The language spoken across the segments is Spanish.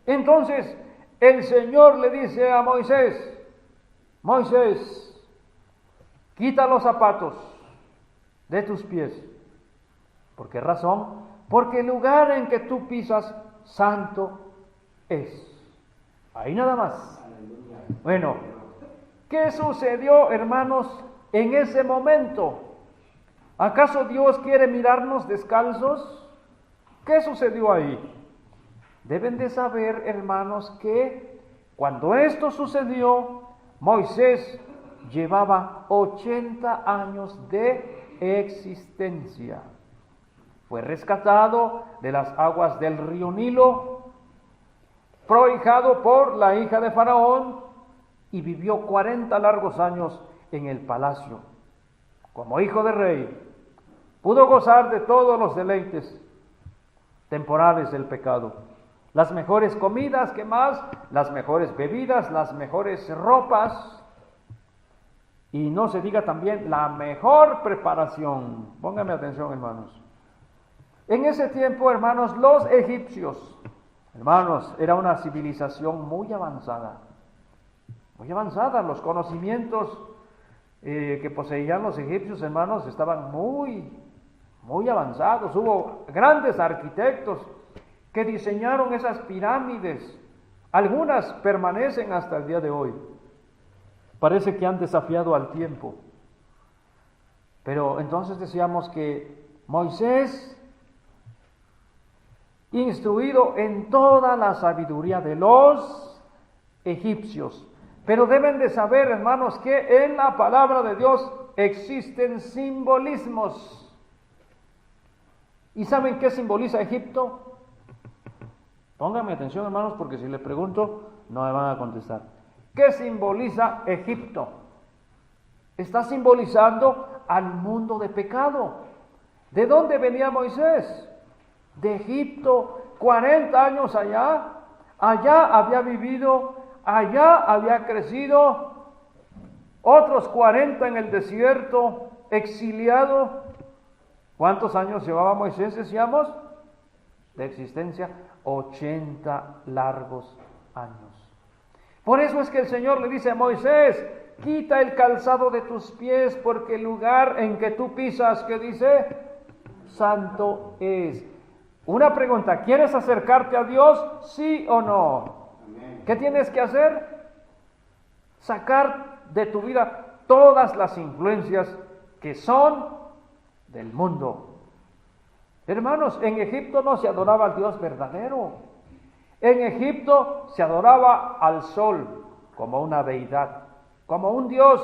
Entonces el Señor le dice a Moisés: Moisés, quita los zapatos de tus pies. ¿Por qué razón? Porque el lugar en que tú pisas, santo es. Ahí nada más. Bueno, ¿qué sucedió, hermanos, en ese momento? ¿Acaso Dios quiere mirarnos descalzos? ¿Qué sucedió ahí? Deben de saber, hermanos, que cuando esto sucedió, Moisés llevaba 80 años de existencia. Fue rescatado de las aguas del río Nilo, prohijado por la hija de Faraón, y vivió 40 largos años en el palacio. Como hijo de rey, pudo gozar de todos los deleites temporales del pecado. Las mejores comidas, ¿qué más? Las mejores bebidas, las mejores ropas, y no se diga también la mejor preparación. Pónganme atención, hermanos. En ese tiempo, hermanos, los egipcios, hermanos, era una civilización muy avanzada. Muy avanzada. Los conocimientos que poseían los egipcios, hermanos, estaban muy avanzados. Hubo grandes arquitectos que diseñaron esas pirámides. Algunas permanecen hasta el día de hoy. Parece que han desafiado al tiempo. Pero entonces decíamos que Moisés, instruido en toda la sabiduría de los egipcios. Pero deben de saber, hermanos, que en la palabra de Dios existen simbolismos. ¿Y saben qué simboliza Egipto? Pónganme atención, hermanos, porque si les pregunto, no me van a contestar. ¿Qué simboliza Egipto? Está simbolizando al mundo de pecado. ¿De dónde venía Moisés? De Egipto. 40 años allá. Allá había vivido, allá había crecido. Otros 40 en el desierto, exiliado. ¿Cuántos años llevaba Moisés, decíamos? De existencia, 80 largos años. Por eso es que el Señor le dice a Moisés: quita el calzado de tus pies, porque el lugar en que tú pisas, ¿qué dice? Santo es. Una pregunta: ¿quieres acercarte a Dios? ¿Sí o no? Amén. ¿Qué tienes que hacer? Sacar de tu vida todas las influencias que son del mundo. Hermanos, en Egipto no se adoraba al Dios verdadero. En Egipto se adoraba al sol como una deidad, como un dios.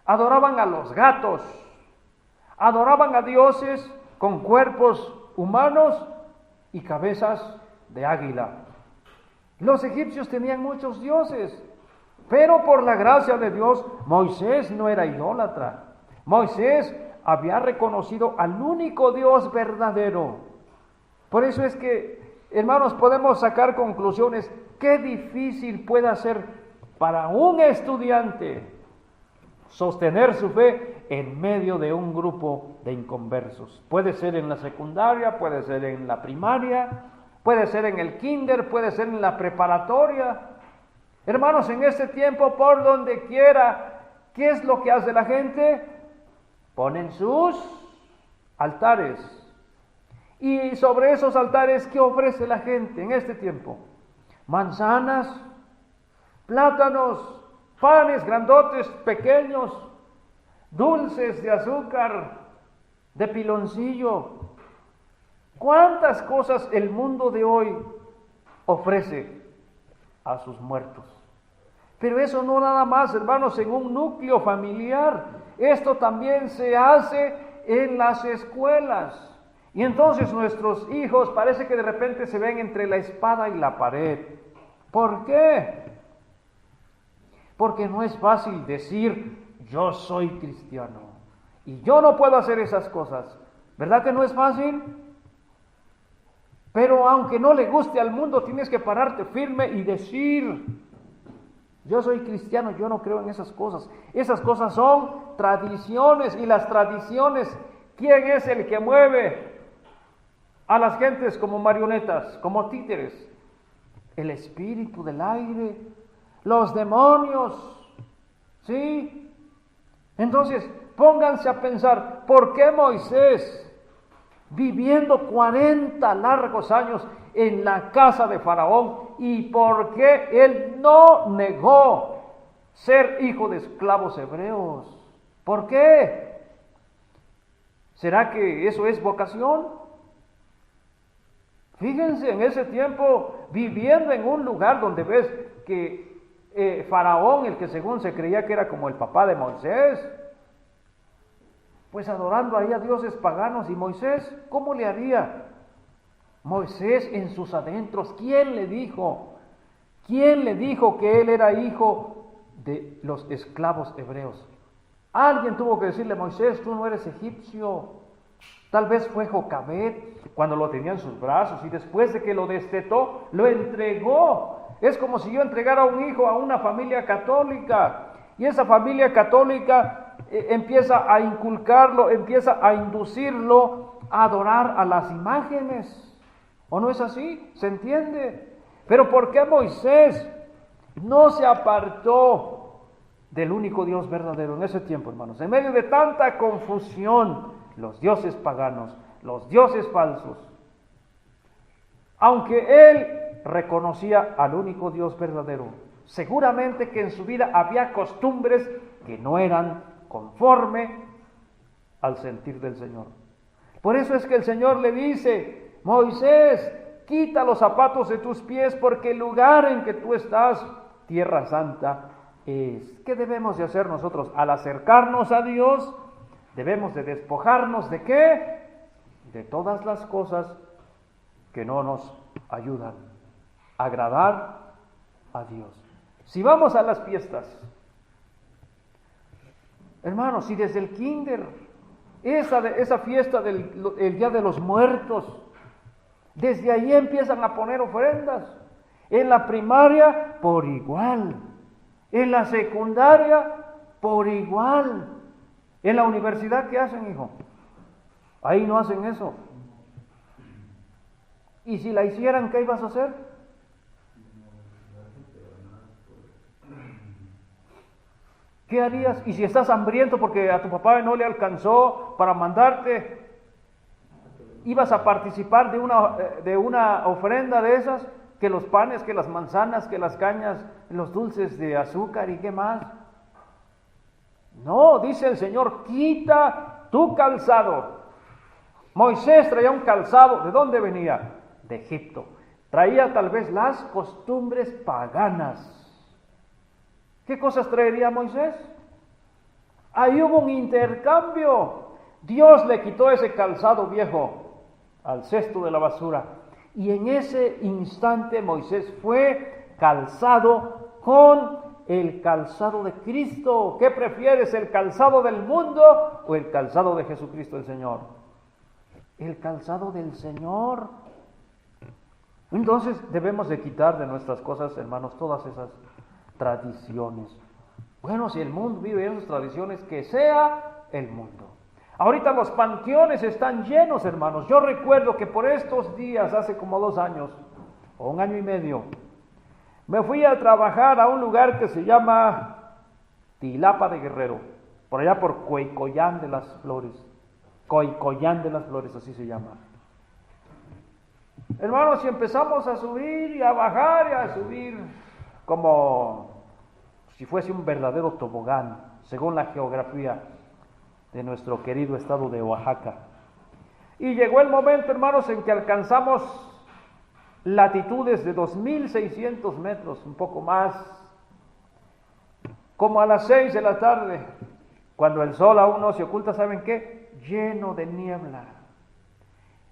Adoraban a los gatos, adoraban a dioses con cuerpos humanos y cabezas de águila. Los egipcios tenían muchos dioses, pero por la gracia de Dios, Moisés no era idólatra. Moisés había reconocido al único Dios verdadero. Por eso es que, hermanos, podemos sacar conclusiones. Qué difícil puede ser para un estudiante sostener su fe en medio de un grupo de inconversos. Puede ser en la secundaria, puede ser en la primaria, puede ser en el kinder, puede ser en la preparatoria. Hermanos, en este tiempo, por donde quiera, ¿qué es lo que hace la gente? Ponen sus altares. Y sobre esos altares, ¿qué ofrece la gente en este tiempo? Manzanas, plátanos, panes grandotes, pequeños, dulces de azúcar, de piloncillo. ¿Cuántas cosas el mundo de hoy ofrece a sus muertos? Pero eso no nada más, hermanos, en un núcleo familiar. Esto también se hace en las escuelas. Y entonces nuestros hijos parece que de repente se ven entre la espada y la pared. ¿Por qué? Porque no es fácil decir: yo soy cristiano y yo no puedo hacer esas cosas. ¿Verdad que no es fácil? Pero aunque no le guste al mundo, tienes que pararte firme y decir: yo soy cristiano, yo no creo en esas cosas. Esas cosas son tradiciones, y las tradiciones, ¿quién es el que mueve a las gentes como marionetas, como títeres? el espíritu del aire, los demonios, ¿sí? Entonces, pónganse a pensar, ¿por qué Moisés, viviendo 40 largos años en la casa de Faraón, y por qué él no negó ser hijo de esclavos hebreos? ¿Por qué? ¿Será que eso es vocación? Fíjense, en ese tiempo, viviendo en un lugar donde ves que Faraón, el que según se creía que era como el papá de Moisés, pues adorando ahí a dioses paganos. Y Moisés, ¿cómo le haría? Moisés en sus adentros, ¿quién le dijo? ¿Quién le dijo que él era hijo de los esclavos hebreos? Alguien tuvo que decirle, Moisés, tú no eres egipcio. Tal vez fue Jocabet cuando lo tenía en sus brazos y después de que lo destetó, lo entregó. Es como si yo entregara un hijo a una familia católica y esa familia católica empieza a inculcarlo, empieza a inducirlo a adorar a las imágenes. ¿O no es así? ¿Se entiende? Pero ¿por qué Moisés no se apartó del único Dios verdadero en ese tiempo, hermanos? En medio de tanta confusión, los dioses paganos, los dioses falsos, aunque él reconocía al único Dios verdadero, seguramente que en su vida había costumbres que no eran conforme al sentir del Señor. Por eso es que el Señor le dice, Moisés, quita los zapatos de tus pies porque el lugar en que tú estás, tierra santa, es. ¿Qué debemos de hacer nosotros? Al acercarnos a Dios, debemos de despojarnos ¿de qué? De todas las cosas que no nos ayudan a agradar a Dios. Si vamos a las fiestas, hermanos, si desde el kinder, esa fiesta el Día de los Muertos, desde ahí empiezan a poner ofrendas. En la primaria, por igual. En la secundaria, por igual. En la universidad, ¿qué hacen, hijo? Ahí no hacen eso. ¿Y si la hicieran, qué ibas a hacer? ¿Qué harías? ¿Y si estás hambriento porque a tu papá no le alcanzó para mandarte? ¿Ibas a participar de una ofrenda de esas? Que los panes, que las manzanas, que las cañas, los dulces de azúcar y qué más. No, dice el Señor, quita tu calzado. Moisés traía un calzado, ¿de dónde venía? De Egipto. Traía tal vez las costumbres paganas. ¿Qué cosas traería Moisés? Ahí hubo un intercambio. Dios le quitó ese calzado viejo al cesto de la basura. Y en ese instante Moisés fue calzado con el calzado de Cristo. ¿Qué prefieres, el calzado del mundo o el calzado de Jesucristo el Señor? El calzado del Señor. Entonces debemos de quitar de nuestras cosas, hermanos, todas esas tradiciones. Bueno, si el mundo vive en esas tradiciones, que sea el mundo. Ahorita los panteones están llenos, hermanos. Yo recuerdo que por estos días, hace como 2 años, o 1 año y medio, me fui a trabajar a un lugar que se llama Tilapa de Guerrero, por allá por Coicoyán de las Flores. Coicoyán de las Flores, así se llama. Hermanos, si empezamos a subir y a bajar y a subir como si fuese un verdadero tobogán, según la geografía de nuestro querido estado de Oaxaca. Y llegó el momento, hermanos, en que alcanzamos latitudes de 2.600 metros, un poco más, como a las 6 de la tarde, cuando el sol aún no se oculta, ¿saben qué? Lleno de niebla.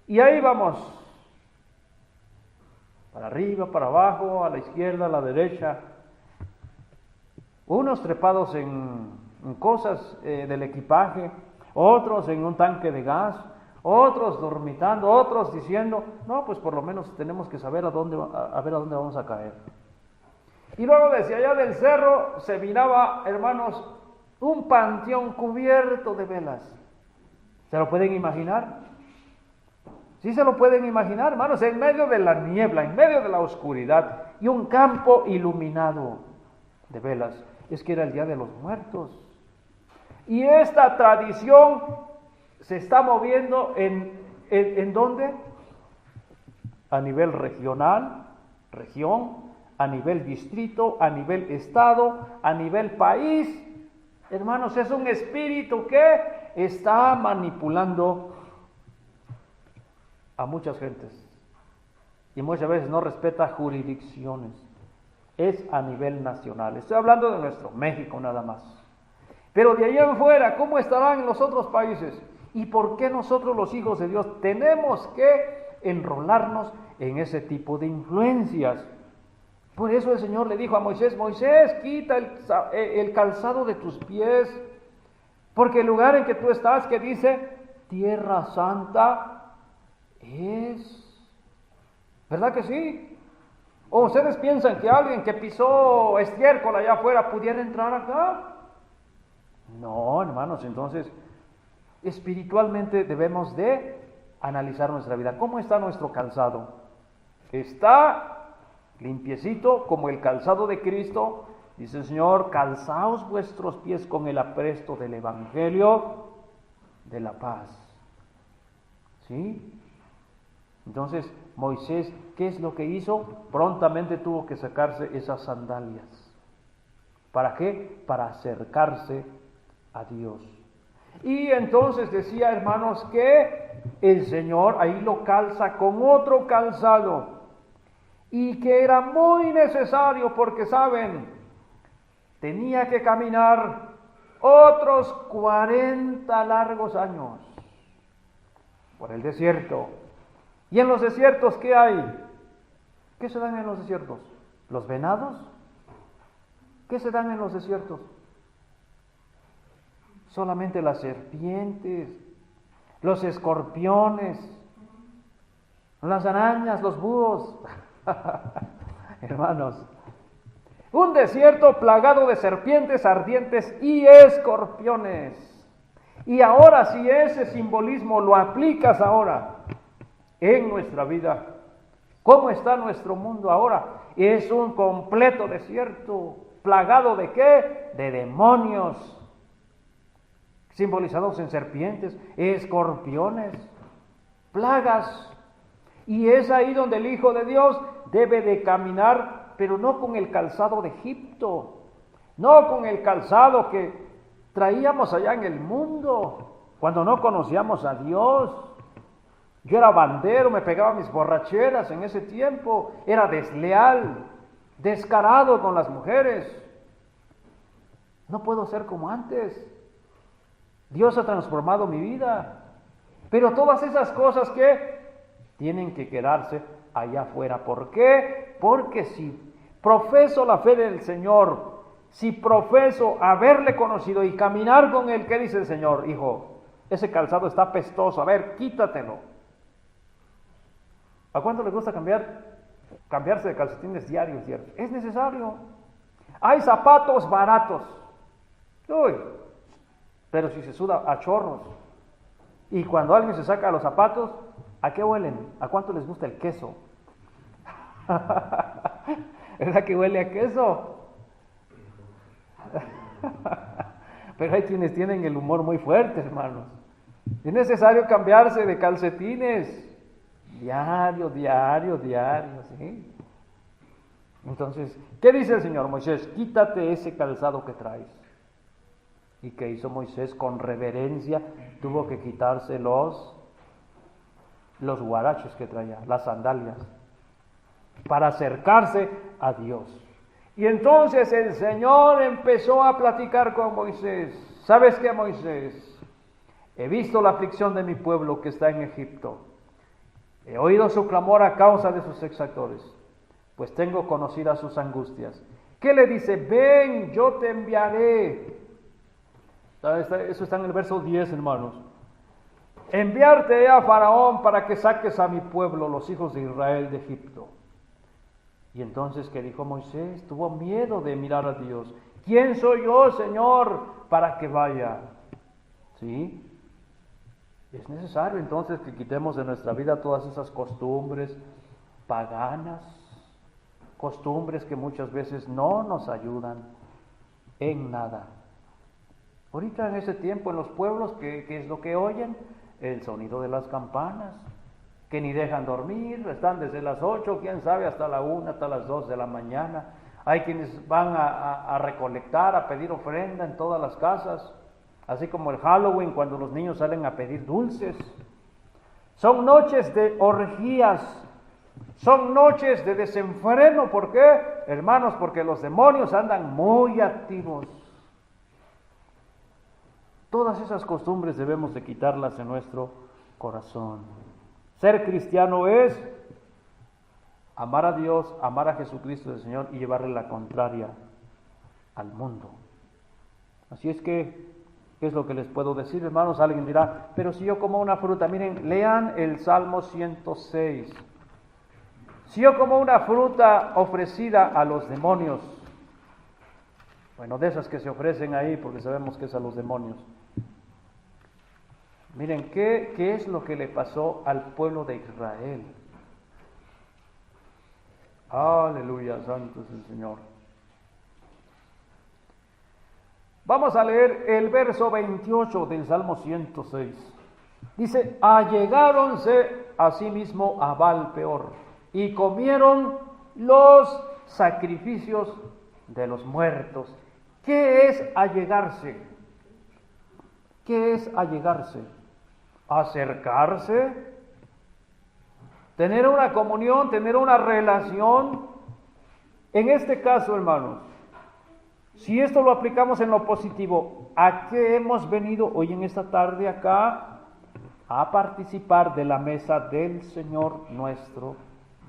Y ahí vamos, para arriba, para abajo, a la izquierda, a la derecha, unos trepados en cosas del equipaje, otros en un tanque de gas, otros dormitando, otros diciendo, no, pues por lo menos tenemos que saber a ver a dónde vamos a caer. Y luego desde allá del cerro se miraba, hermanos, un panteón cubierto de velas. ¿Se lo pueden imaginar? Sí se lo pueden imaginar, hermanos, en medio de la niebla, en medio de la oscuridad, y un campo iluminado de velas. Es que era el Día de los Muertos. Y esta tradición se está moviendo ¿en dónde? A nivel región, a nivel distrito, a nivel estado, a nivel país. Hermanos, es un espíritu que está manipulando a muchas gentes y muchas veces no respeta jurisdicciones. Es a nivel nacional. Estoy hablando de nuestro México nada más. Pero de allá en fuera, ¿cómo estarán en los otros países? ¿Y por qué nosotros los hijos de Dios tenemos que enrolarnos en ese tipo de influencias? Por eso el Señor le dijo a Moisés: Moisés, quita el calzado de tus pies, porque el lugar en que tú estás, que dice Tierra Santa, es... ¿Verdad que sí? ¿O ustedes piensan que alguien que pisó estiércol allá afuera pudiera entrar acá? No, hermanos. Entonces, espiritualmente debemos de analizar nuestra vida. ¿Cómo está nuestro calzado? ¿Está limpiecito como el calzado de Cristo? Dice el Señor: calzaos vuestros pies con el apresto del Evangelio de la paz. ¿Sí? Entonces, Moisés, ¿qué es lo que hizo? Prontamente tuvo que sacarse esas sandalias. ¿Para qué? Para acercarse a Dios. Y entonces decía, hermanos, que el Señor ahí lo calza con otro calzado, y que era muy necesario porque, ¿saben?, tenía que caminar otros 40 largos años por el desierto. ¿Y en los desiertos qué hay? ¿Qué se dan en los desiertos? ¿Los venados? ¿Qué se dan en los desiertos? Solamente las serpientes, los escorpiones, las arañas, los búhos. Hermanos, un desierto plagado de serpientes ardientes y escorpiones. Y ahora, si ese simbolismo lo aplicas ahora en nuestra vida, ¿cómo está nuestro mundo ahora? Es un completo desierto, plagado ¿de qué? De demonios, simbolizados en serpientes, escorpiones, plagas. Y es ahí donde el Hijo de Dios debe de caminar, pero no con el calzado de Egipto, no con el calzado que traíamos allá en el mundo, cuando no conocíamos a Dios. Yo era bandero, me pegaba mis borracheras en ese tiempo, era desleal, descarado con las mujeres. No puedo ser como antes. Dios ha transformado mi vida. Pero todas esas cosas que tienen que quedarse allá afuera. ¿Por qué? Porque si profeso la fe del Señor, si profeso haberle conocido y caminar con Él, ¿qué dice el Señor? Hijo, ese calzado está pestoso, a ver, quítatelo. ¿A cuánto le gusta cambiarse de calcetines diarios? Es necesario. Hay zapatos baratos. Uy, pero si se suda a chorros. Y cuando alguien se saca los zapatos, ¿a qué huelen? ¿A cuánto les gusta el queso? ¿Verdad que huele a queso? Pero hay quienes tienen el humor muy fuerte, hermanos. Es necesario cambiarse de calcetines. Diario, ¿sí? Entonces, ¿qué dice el Señor? Moisés, quítate ese calzado que traes. ¿Y qué hizo Moisés? Con reverencia tuvo que quitarse los guaraches que traía, las sandalias, para acercarse a Dios. Y entonces el Señor empezó a platicar con Moisés. ¿Sabes qué, Moisés? He visto la aflicción de mi pueblo que está en Egipto. He oído su clamor a causa de sus exactores, pues tengo conocidas sus angustias. ¿Qué le dice? Ven, yo te enviaré. Eso está en el verso 10, hermanos. Enviarte a Faraón para que saques a mi pueblo, los hijos de Israel, de Egipto. Y entonces, ¿qué dijo Moisés? Tuvo miedo de mirar a Dios. ¿Quién soy yo, Señor, para que vaya? ¿Sí? Es necesario entonces que quitemos de nuestra vida todas esas costumbres paganas, costumbres que muchas veces no nos ayudan en nada. Ahorita en ese tiempo en los pueblos, ¿qué es lo que oyen? El sonido de las campanas, que ni dejan dormir, están desde las 8, quién sabe, hasta la 1, hasta las 2 de la mañana. Hay quienes van a recolectar, a pedir ofrenda en todas las casas, así como el Halloween, cuando los niños salen a pedir dulces. Son noches de orgías, son noches de desenfreno. ¿Por qué, hermanos? Porque los demonios andan muy activos. Todas esas costumbres debemos de quitarlas en nuestro corazón. Ser cristiano es amar a Dios, amar a Jesucristo el Señor y llevarle la contraria al mundo. Así es que, ¿qué es lo que les puedo decir, hermanos? Alguien dirá, pero si yo como una fruta, miren, lean el Salmo 106. Si yo como una fruta ofrecida a los demonios, bueno, de esas que se ofrecen ahí, porque sabemos que es a los demonios. Miren, ¿qué es lo que le pasó al pueblo de Israel? Aleluya, santo es el Señor. Vamos a leer el verso 28 del Salmo 106. Dice, allegáronse a sí mismo a Baal Peor y comieron los sacrificios de los muertos. ¿Qué es allegarse? ¿Qué es allegarse? Acercarse, tener una comunión, tener una relación. En este caso, hermanos, si esto lo aplicamos en lo positivo, ¿a qué hemos venido hoy en esta tarde acá? A participar de la mesa del Señor nuestro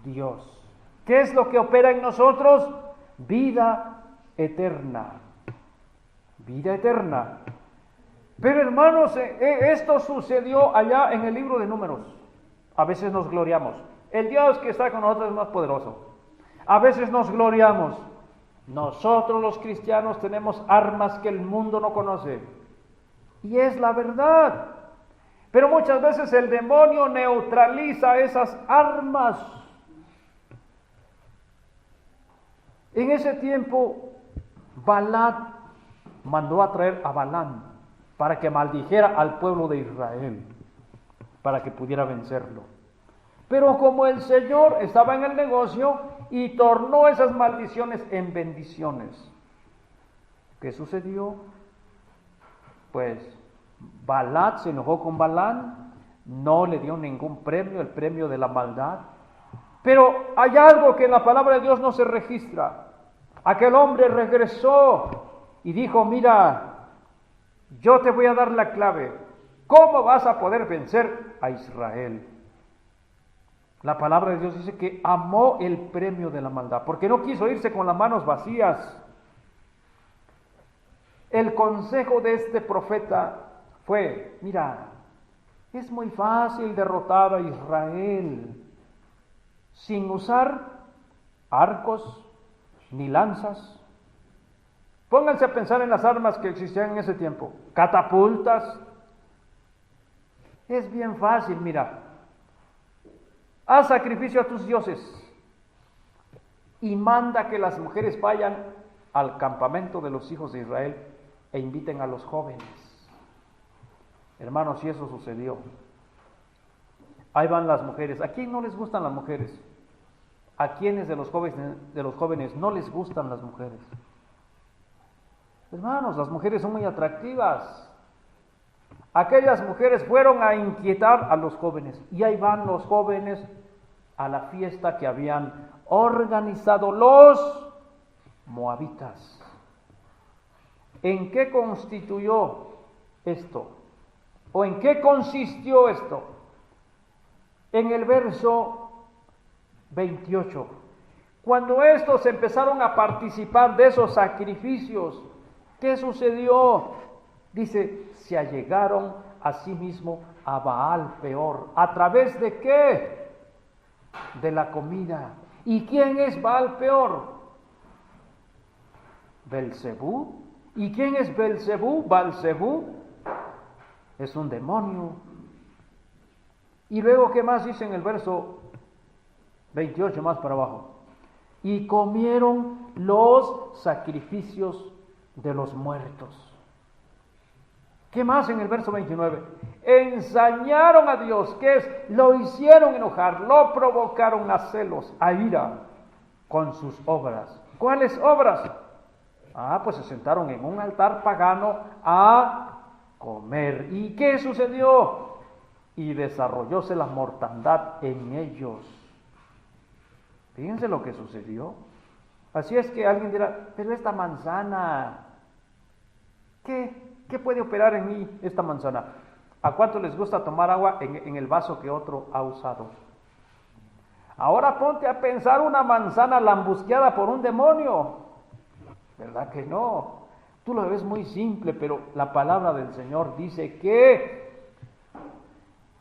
Dios. ¿Qué es lo que opera en nosotros? Vida eterna. Vida eterna. Pero hermanos, esto sucedió allá en el libro de Números. A veces nos gloriamos. El Dios que está con nosotros es más poderoso. A veces nos gloriamos. Nosotros los cristianos tenemos armas que el mundo no conoce. Y es la verdad. Pero muchas veces el demonio neutraliza esas armas. En ese tiempo, Balac mandó a traer a Balaam para que maldijera al pueblo de Israel, para que pudiera vencerlo. Pero como el Señor estaba en el negocio y tornó esas maldiciones en bendiciones, ¿qué sucedió? Pues Balac se enojó con Balaam, no le dio ningún premio, el premio de la maldad. Pero hay algo que en la palabra de Dios no se registra. Aquel hombre regresó y dijo, mira, yo te voy a dar la clave. ¿Cómo vas a poder vencer a Israel? La palabra de Dios dice que amó el premio de la maldad, porque no quiso irse con las manos vacías. El consejo de este profeta fue, mira, es muy fácil derrotar a Israel sin usar arcos ni lanzas. Pónganse a pensar en las armas que existían en ese tiempo. Catapultas. Es bien fácil, mira. Haz sacrificio a tus dioses y manda que las mujeres vayan al campamento de los hijos de Israel e inviten a los jóvenes. Hermanos, si eso sucedió. Ahí van las mujeres. ¿A quién no les gustan las mujeres? ¿A quiénes de los jóvenes no les gustan las mujeres? Hermanos, las mujeres son muy atractivas. Aquellas mujeres fueron a inquietar a los jóvenes y ahí van los jóvenes a la fiesta que habían organizado los moabitas. ¿En qué constituyó esto? ¿O en qué consistió esto? En el verso 28. Cuando estos empezaron a participar de esos sacrificios, ¿qué sucedió? Dice, se allegaron a sí mismo a Baal Peor. ¿A través de qué? De la comida. ¿Y quién es Baal Peor? Belzebú. ¿Y quién es Belzebú? Belzebú es un demonio. Y luego, ¿qué más dice en el verso 28 más para abajo? y comieron los sacrificios de los muertos. ¿Qué más en el verso 29? Ensañaron a Dios, ¿qué es? Lo hicieron enojar, lo provocaron a celos, a ira con sus obras. ¿Cuáles obras? Pues se sentaron en un altar pagano a comer. ¿Y qué sucedió? Y desarrollóse la mortandad en ellos. Fíjense lo que sucedió. Así es que alguien dirá, pero esta manzana, ¿qué puede operar en mí esta manzana? ¿A cuánto les gusta tomar agua en el vaso que otro ha usado? Ahora ponte a pensar una manzana lambusqueada por un demonio. ¿Verdad que no? Tú lo ves muy simple, pero la palabra del Señor dice que,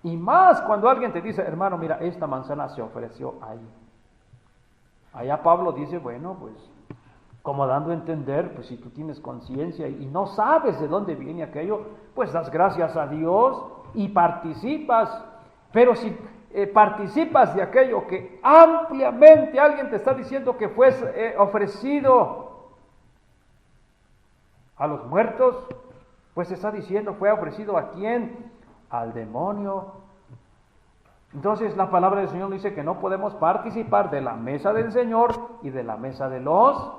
y más cuando alguien te dice, hermano, mira, esta manzana se ofreció ahí. Allá Pablo dice, bueno, pues, como dando a entender, pues si tú tienes conciencia y no sabes de dónde viene aquello, pues das gracias a Dios y participas. Pero si participas de aquello que ampliamente alguien te está diciendo que fue ofrecido a los muertos, pues está diciendo, fue ofrecido ¿a quién? Al demonio. Entonces la palabra del Señor dice que no podemos participar de la mesa del Señor y de la mesa de los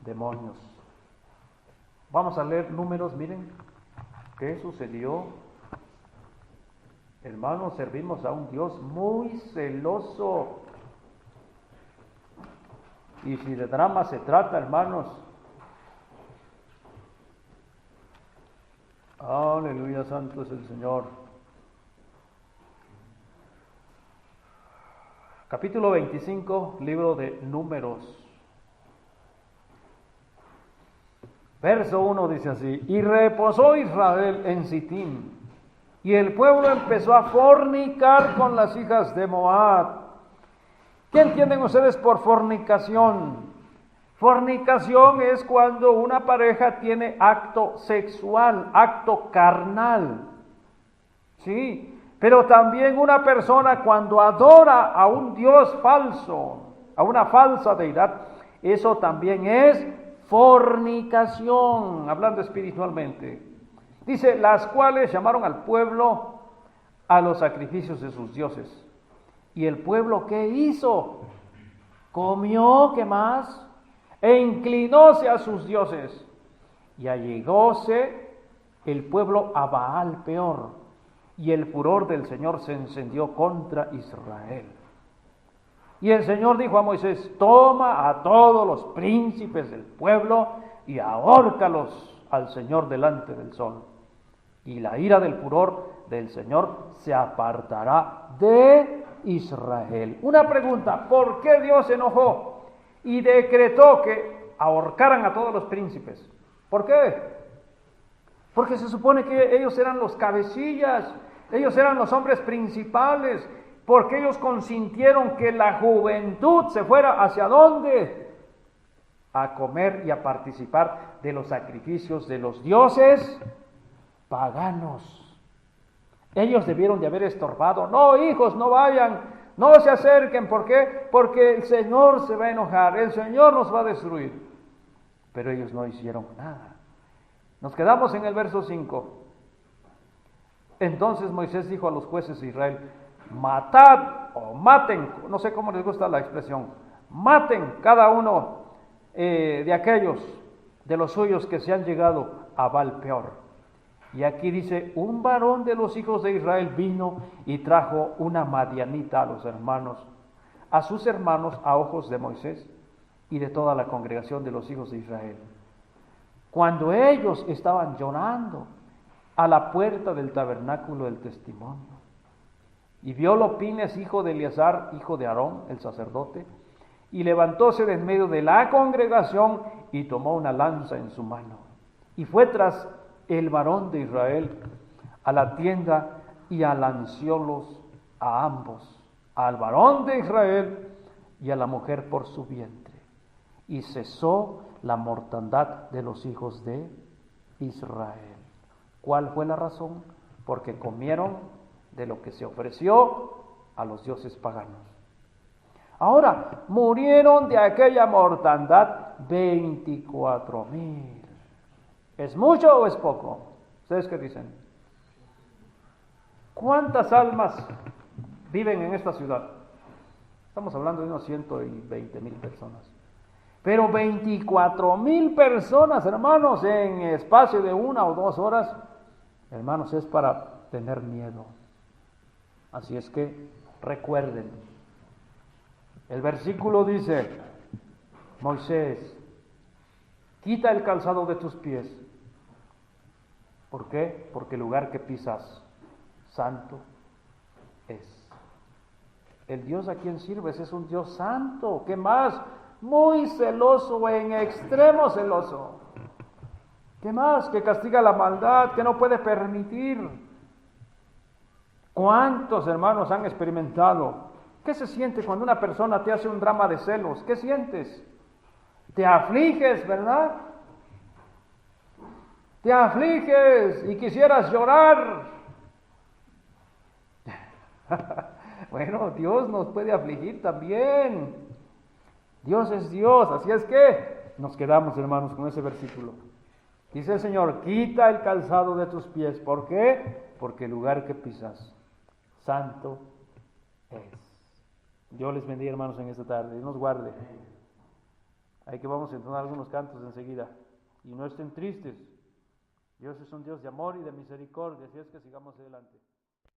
demonios. Vamos a leer Números, miren, ¿qué sucedió? Hermanos, servimos a un Dios muy celoso. Y si de drama se trata, hermanos, aleluya, santo es el Señor. Capítulo 25, libro de Números. Verso 1 dice así: y reposó Israel en Sitín, y el pueblo empezó a fornicar con las hijas de Moab. ¿Qué entienden ustedes por fornicación? Fornicación es cuando una pareja tiene acto sexual, acto carnal. Sí, pero también una persona cuando adora a un Dios falso, a una falsa deidad, eso también es fornicación, hablando espiritualmente. Dice, las cuales llamaron al pueblo a los sacrificios de sus dioses. ¿Y el pueblo qué hizo? Comió, ¿qué más? E inclinóse a sus dioses. Y allegóse el pueblo a Baal peor, y el furor del Señor se encendió contra Israel. Y el Señor dijo a Moisés: toma a todos los príncipes del pueblo y ahórcalos al Señor delante del sol. Y la ira del furor del Señor se apartará de Israel. Una pregunta: ¿por qué Dios se enojó y decretó que ahorcaran a todos los príncipes? ¿Por qué? Porque se supone que ellos eran los cabecillas, ellos eran los hombres principales, porque ellos consintieron que la juventud se fuera ¿hacia dónde? A comer y a participar de los sacrificios de los dioses paganos. Ellos debieron de haber estorbado. No, hijos, no vayan, no se acerquen. ¿Por qué? Porque el Señor se va a enojar, el Señor nos va a destruir. Pero ellos no hicieron nada. Nos quedamos en el verso 5. Entonces Moisés dijo a los jueces de Israel: matad o maten, no sé cómo les gusta la expresión, maten cada uno de aquellos de los suyos que se han llegado a Baal peor. Y aquí dice: un varón de los hijos de Israel vino y trajo una madianita a los hermanos, a sus hermanos, a ojos de Moisés y de toda la congregación de los hijos de Israel. Cuando ellos estaban llorando a la puerta del tabernáculo del testimonio, y viólo Pines, hijo de Eleazar, hijo de Aarón, el sacerdote, y levantóse de en medio de la congregación y tomó una lanza en su mano, y fue tras el varón de Israel a la tienda y alanciólos a ambos, al varón de Israel y a la mujer por su vientre, y cesó la mortandad de los hijos de Israel. ¿Cuál fue la razón? Porque comieron de lo que se ofreció a los dioses paganos. Ahora, murieron de aquella mortandad 24,000. ¿Es mucho o es poco? ¿Ustedes qué dicen? ¿Cuántas almas viven en esta ciudad? Estamos hablando de unos 120,000 personas. Pero 24,000 personas, hermanos, en espacio de 1 o 2 horas, hermanos, es para tener miedo. Así es que recuerden, el versículo dice: Moisés, quita el calzado de tus pies. ¿Por qué? Porque el lugar que pisas, santo es. El Dios a quien sirves es un Dios santo. ¿Qué más? Muy celoso, en extremo celoso. ¿Qué más? Que castiga la maldad, que no puede permitir. ¿Cuántos hermanos han experimentado? ¿Qué se siente cuando una persona te hace un drama de celos? ¿Qué sientes? Te afliges, ¿verdad? Te afliges y quisieras llorar. Bueno, Dios nos puede afligir también. Dios es Dios, así es que nos quedamos, hermanos, con ese versículo. Dice el Señor: quita el calzado de tus pies. ¿Por qué? Porque el lugar que pisas, santo es. Dios les bendiga, hermanos, en esta tarde. Dios nos guarde. Hay que vamos a entonar algunos cantos enseguida. Y no estén tristes. Dios es un Dios de amor y de misericordia, así es que sigamos adelante.